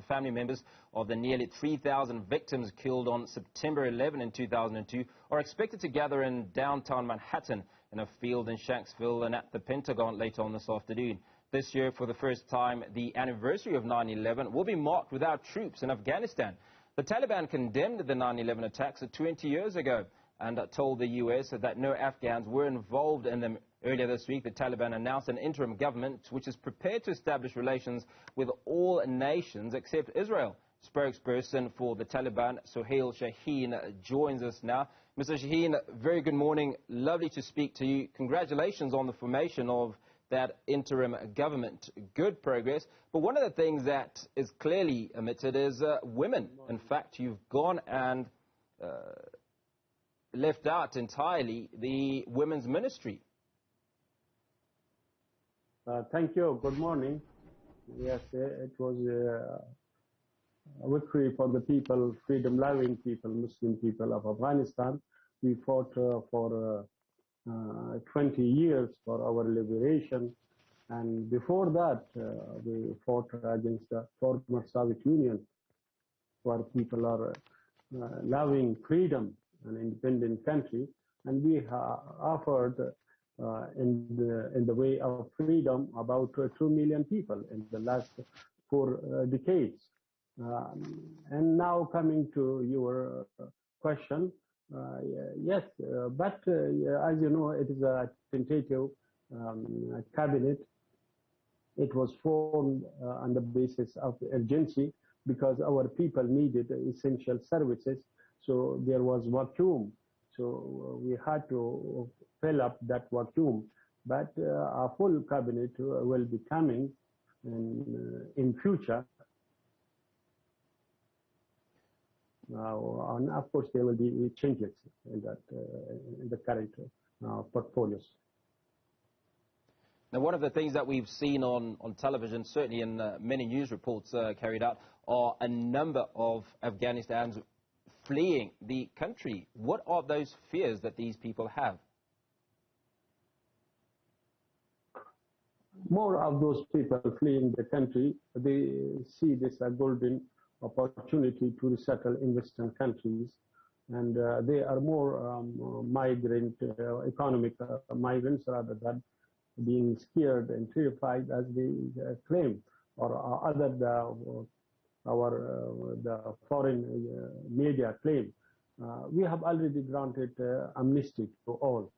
family members of the nearly 3,000 victims killed on September 11 in 2002 are expected to gather in downtown Manhattan in a field in Shanksville and at the Pentagon later on this afternoon. This year, for the first time, the anniversary of 9/11 will be marked without troops in Afghanistan. The Taliban condemned the 9/11 attacks 20 years ago and told the U.S. that no Afghans were involved in them. Earlier this week, the Taliban announced an interim government which is prepared to establish relations with all nations except Israel. Spokesperson for the Taliban, Suhail Shaheen, joins us now. Mr. Shaheen, very good morning. Lovely to speak to you. Congratulations on the formation of that interim government. Good progress. But one of the things that is clearly omitted is women. In fact, you've gone and left out entirely the women's ministry. Thank you. Good morning. Yes, it was a victory for the people, freedom-loving people, Muslim people of Afghanistan. We fought for 20 years for our liberation. And before that, we fought against the former Soviet Union, where people are loving freedom and independent country. And we offered in the way of freedom about 2 million people in the last 4 decades. And now coming to your question, yes, but as you know, it is a tentative cabinet. It was formed on the basis of urgency because our people needed essential services. So there was vacuum. So we had to fill up that vacuum. But a full cabinet will be coming in future. And of course, there will be changes in that in the current portfolios. Now, one of the things that we've seen on television, certainly in many news reports carried out, are a number of Afghanistans fleeing the country. What are those fears that these people have? More of those people fleeing the country, they see this as a golden opportunity to resettle in Western countries, and they are more migrant, economic migrants rather than being scared and terrified as they claim, or other the foreign media claim. We have already granted amnesty to all,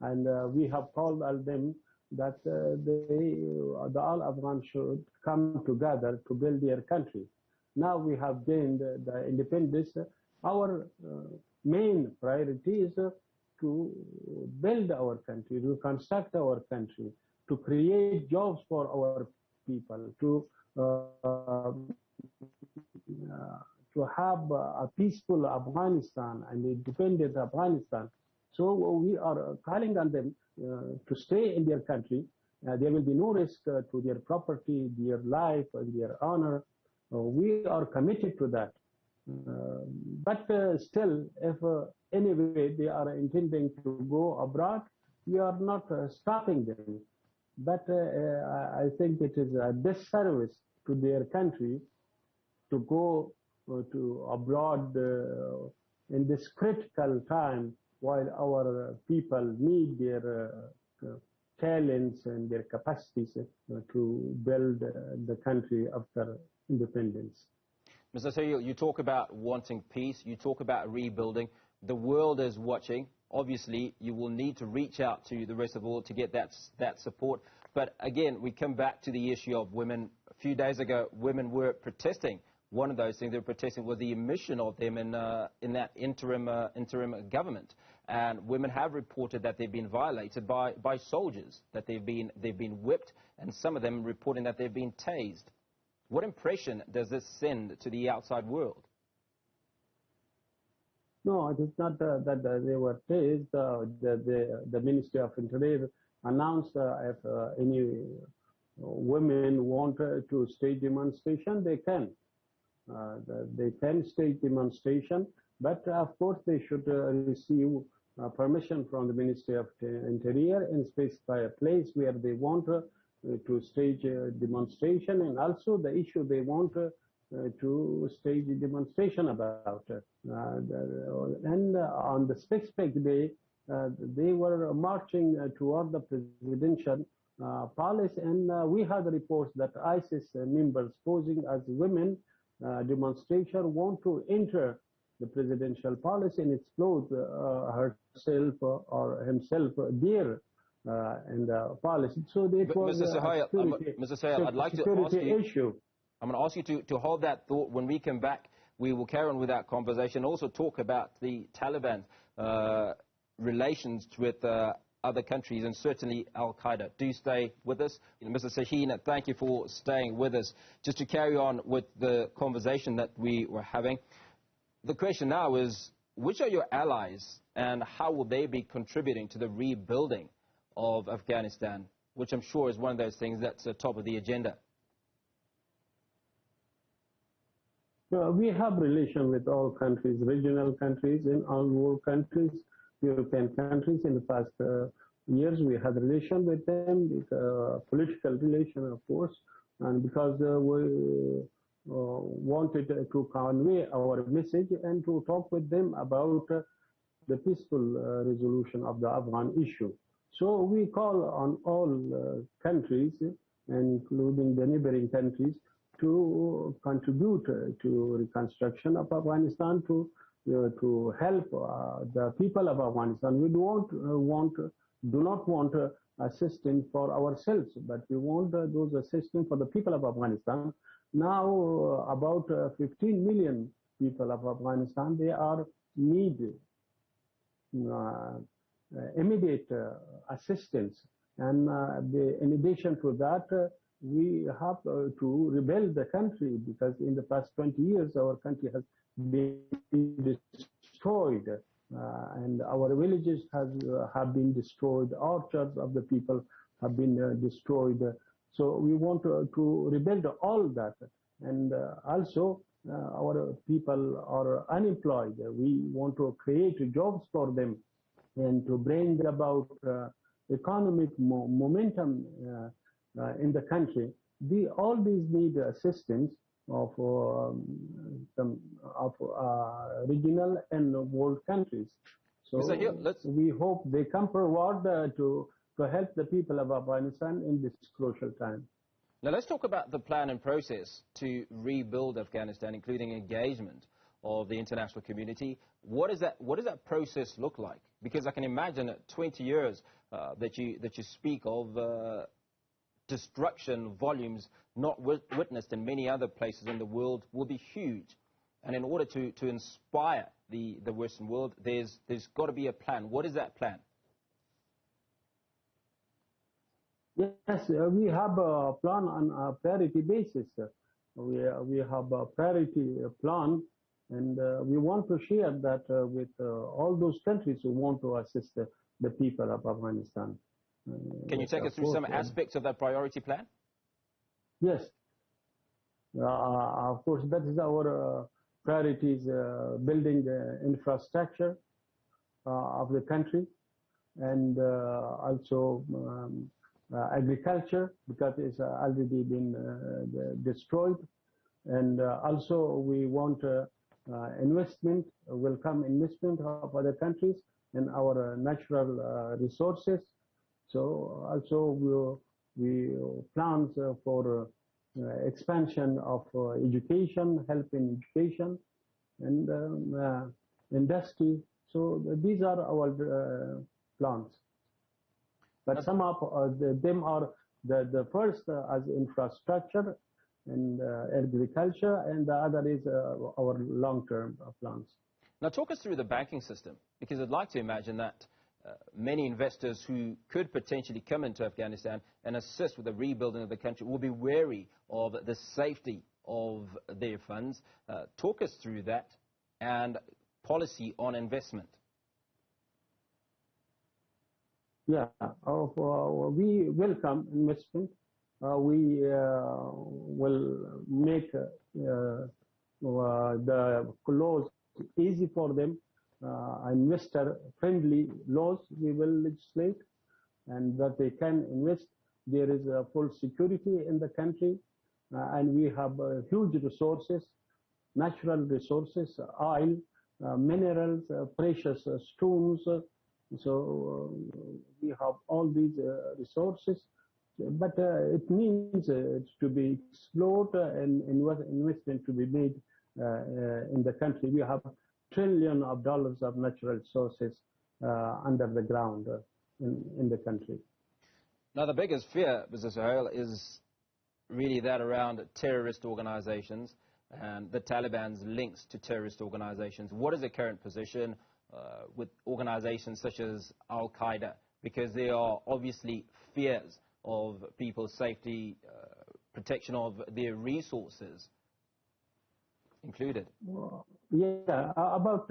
and we have called on them that the all Afghans should come together to build their country. Now we have gained the independence. Our main priority is to build our country, to construct our country, to create jobs for our people, to have a peaceful Afghanistan and independent Afghanistan. So we are calling on them to stay in their country. There will be no risk to their property, their life, and their honor. We are committed to that. But still, if anyway they are intending to go abroad, we are not stopping them. But I think it is a disservice to their country to go to abroad in this critical time while our people need their talents and their capacities to build the country after independence. Mr. Suhail, you talk about wanting peace, you talk about rebuilding. The world is watching. Obviously, you will need to reach out to the rest of the world to get that support. But again, we come back to the issue of women. A few days ago, women were protesting. One of those things they were protesting was the omission of them in that interim government. And women have reported that they've been violated by soldiers, that they've been whipped, and some of them reporting that they've been tased. What impression does this send to the outside world? No, it is not that they were tased. The Ministry of Interior announced if any women want to stage demonstration, they can. They can stage demonstration, but of course they should receive permission from the Ministry of Interior and specify a place where they want to stage a demonstration, and also the issue they want to stage a demonstration about it. And on the specific day, they were marching toward the presidential palace, and we had reports that ISIS members posing as women demonstration want to enter the presidential palace and explode herself or himself there in the palace. So it was Mr. Suhail, I'd like to ask you, issue. I'm going to ask you to hold that thought. When we come back, we will carry on with that conversation. Also talk about the Taliban relations with other countries and certainly Al-Qaeda. Do stay with us. Mr. Shaheen, thank you for staying with us. Just to carry on with the conversation that we were having, the question now is, which are your allies and how will they be contributing to the rebuilding of Afghanistan, which I'm sure is one of those things that's top of the agenda? We have relation with all countries, regional countries and all world countries, European countries. In the past years, we had relation with them, political relation, of course, and because we wanted to convey our message and to talk with them about the peaceful resolution of the Afghan issue. So we call on all countries, including the neighboring countries, to contribute to reconstruction of Afghanistan, to help the people of Afghanistan. We do not want assistance for ourselves, but we want those assistance for the people of Afghanistan. Now, about 15 million people of Afghanistan, they are need immediate assistance, and in addition to that, we have to rebuild the country, because in the past 20 years our country has been destroyed, and our villages have been destroyed, orchards of the people have been destroyed. So we want to rebuild all that, and also our people are unemployed. We want to create jobs for them and to bring about economic momentum in the country. All these need assistance of regional and world countries. So we hope they come forward to help the people of Afghanistan in this crucial time. Now let's talk about the plan and process to rebuild Afghanistan, including engagement of the international community. What does that process look like? Because I can imagine that 20 years that you speak of, destruction volumes not witnessed in many other places in the world will be huge. And in order to inspire the Western world, there's got to be a plan. What is that plan? Yes, we have a plan on a priority basis. We have a priority plan, and we want to share that with all those countries who want to assist the people of Afghanistan. Can you take us through some aspects of that priority plan? Yes. Of course, that is our priorities, building the infrastructure of the country, and also agriculture, because it's already been destroyed. And also we want investment, welcome investment of other countries in our natural resources. So also we plans for expansion of education, help in education, and industry. So these are our plans. But some of them are the first as infrastructure and agriculture, and the other is our long-term plans. Now talk us through the banking system, because I'd like to imagine that many investors who could potentially come into Afghanistan and assist with the rebuilding of the country will be wary of the safety of their funds. Talk us through that and policy on investment. Yeah, we welcome investment. We will make the laws easy for them. Investor-friendly laws we will legislate, and that they can invest. There is full security in the country. and we have huge resources, natural resources, oil, minerals, precious stones. We have all these resources, but it means to be explored and investment to be made in the country. We have trillions of dollars of natural resources under the ground in the country. Now, the biggest fear, Mr. Suhail, is really that around terrorist organizations and the Taliban's links to terrorist organizations. What is the current position with organizations such as Al-Qaeda? Because there are obviously fears of people's safety, protection of their resources included. Yeah, about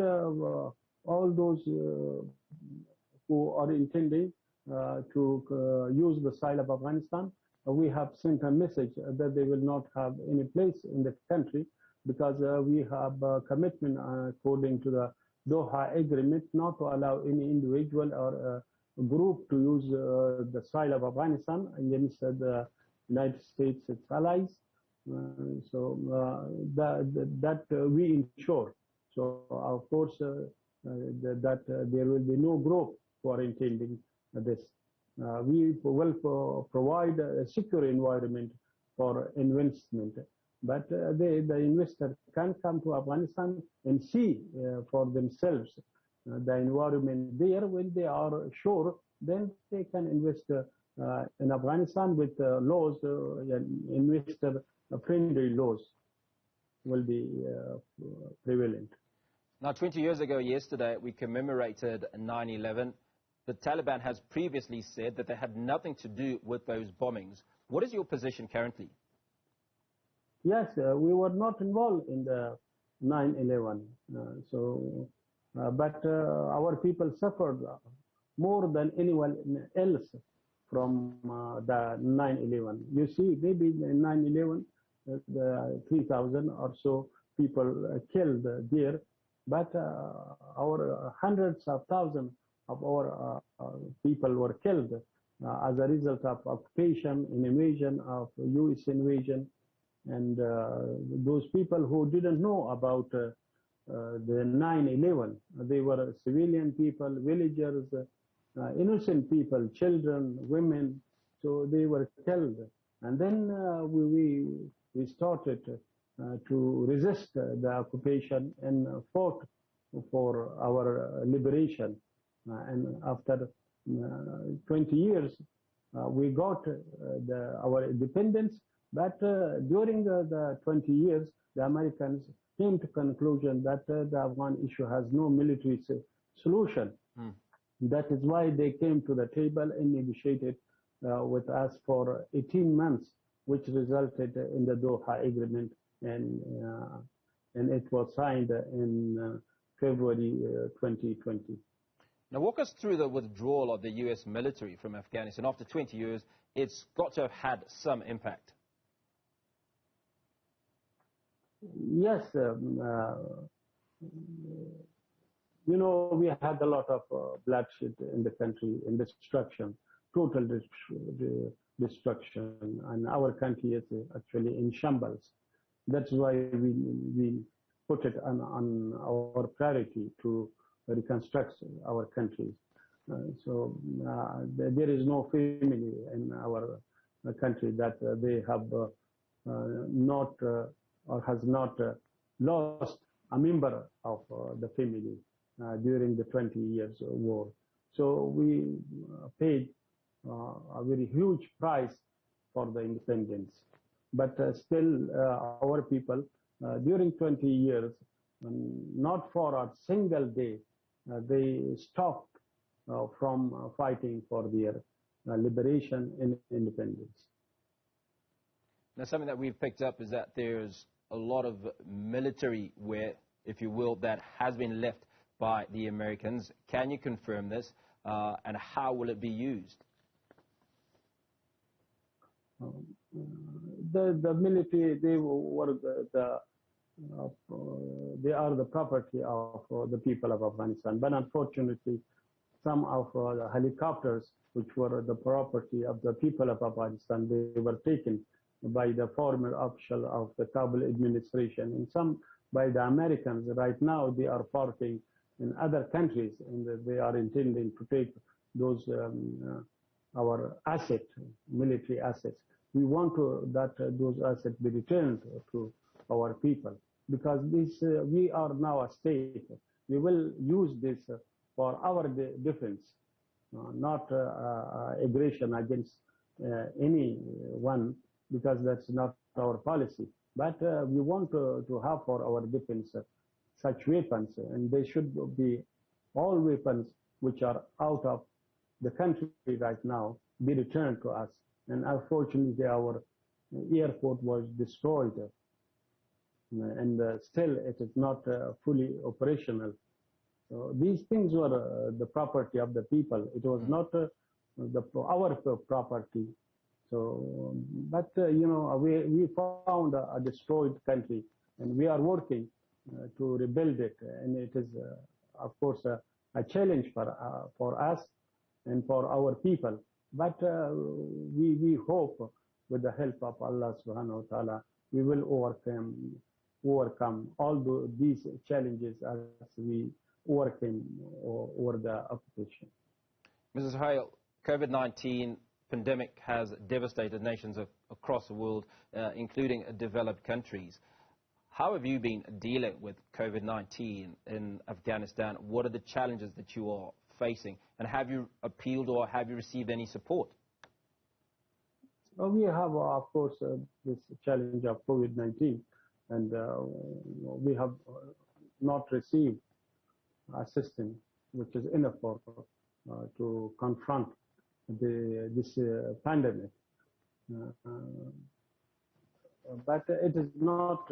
all those who are intending to use the soil of Afghanistan, we have sent a message that they will not have any place in the country, because we have a commitment according to the Doha Agreement not to allow any individual or group to use the soil of Afghanistan against the United States, its allies. That we ensure. So of course that there will be no group who are intending this. We will provide a secure environment for investment, but the investor can come to Afghanistan and see for themselves the environment there. When they are sure, then they can invest in Afghanistan with laws, investor-friendly laws will be prevalent. Now, 20 years ago yesterday, we commemorated 9/11. The Taliban has previously said that they had nothing to do with those bombings. What is your position currently? Yes, we were not involved in the 9/11. But our people suffered more than anyone else from the 9/11. You see, maybe in 9/11, the 3,000 or so people killed there, but our hundreds of thousands of our people were killed as a result of occupation and invasion of U.S. invasion. And those people who didn't know about the 9/11, they were civilian people, villagers, innocent people, children, women, so they were killed. And then we started to resist the occupation and fought for our liberation. And after 20 years, we got our independence. But during the 20 years, the Americans came to conclusion that the Afghan issue has no military solution. That is why they came to the table and negotiated with us for 18 months, which resulted in the Doha Agreement, and it was signed in February 2020. Now, walk us through the withdrawal of the U.S. military from Afghanistan. After 20 years, it's got to have had some impact. Yes, you know, we had a lot of bloodshed in the country, in destruction, total destruction, and our country is actually in shambles. That's why we put it on our priority to reconstruct our country. There is no family in our country that they have not or has not lost a member of the family during the 20 years war. So we paid a very huge price for the independence. But still, our people, during 20 years, not for a single day, they stopped from fighting for their liberation and independence. Now, something that we've picked up is that there's a lot of military wear, if you will, that has been left by the Americans. Can you confirm this, and how will it be used? The military, they are the property of the people of Afghanistan. But unfortunately, some of the helicopters, which were the property of the people of Afghanistan, they were taken by the former official of the Kabul administration, and some by the Americans. Right now, they are fighting in other countries, and they are intending to take those our assets, military assets. We want that those assets be returned to our people, because we are now a state. We will use this for our defense, not aggression against anyone, because that's not our policy. But we want to have for our defense such weapons, and they should be all weapons which are out of the country right now be returned to us. And unfortunately, our airport was destroyed, and still it is not fully operational. So these things were the property of the people. It was not our property. So, but we found a destroyed country, and we are working to rebuild it. And it is, of course, a challenge for us and for our people. But we hope, with the help of Allah subhanahu wa ta'ala, we will overcome all these challenges as we overcame over the occupation. Mrs. Suhail, COVID-19 pandemic has devastated nations across the world, including developed countries. How have you been dealing with COVID-19 in Afghanistan? What are the challenges that you are facing? And have you appealed or have you received any support? Well, we have, of course, this challenge of COVID-19, and we have not received assistance, which is enough to confront this pandemic. But it is not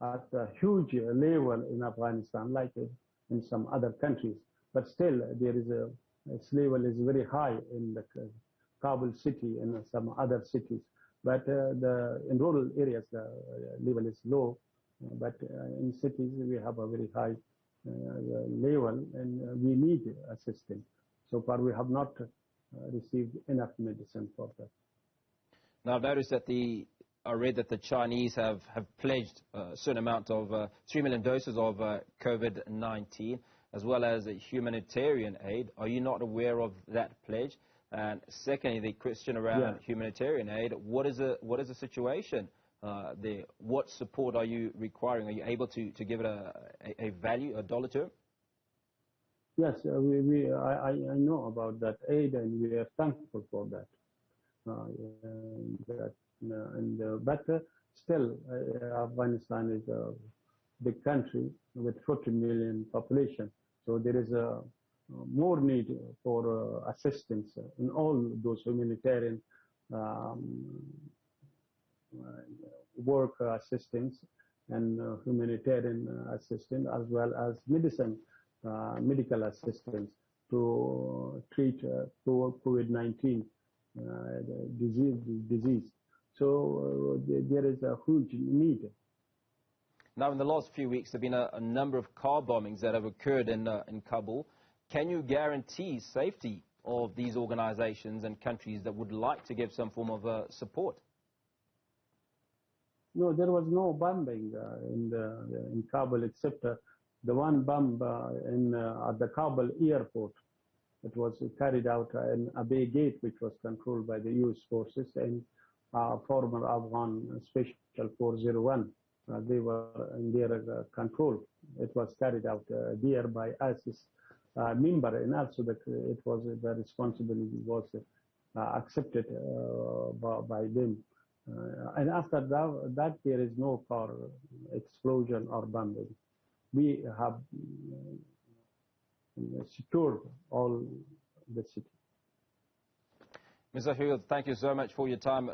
at a huge level in Afghanistan like in some other countries. But still, its level is very high in the Kabul city and some other cities. But in rural areas, the level is low. But in cities, we have a very high level, and we need assistance. So far, we have not received enough medicine for that. Now, I've noticed that I read that the Chinese have pledged a certain amount of 3 million doses of COVID-19, as well as humanitarian aid. Are you not aware of that pledge? And secondly, the question around humanitarian aid, what is the situation there? What support are you requiring? Are you able to give it a value, a dollar term? Yes, I know about that aid, and we are thankful for that. But still, Afghanistan is a big country with 40 million population, so there is more need for assistance in all those humanitarian work assistance and humanitarian assistance, as well as medical assistance to treat COVID-19 disease. So there is a huge need. Now, in the last few weeks, there have been a number of car bombings that have occurred in Kabul. Can you guarantee safety of these organizations and countries that would like to give some form of support? No, there was no bombing in Kabul, except the one bomb at the Kabul airport. It was carried out in a Bay Gate, which was controlled by the U.S. forces, and former Afghan Special 401. They were in their control. It was carried out there by ISIS member, and also that it was the responsibility was accepted by them. And after that, there is no car explosion or bombing. We have secured all the city. Mr. Suhail, thank you so much for your time.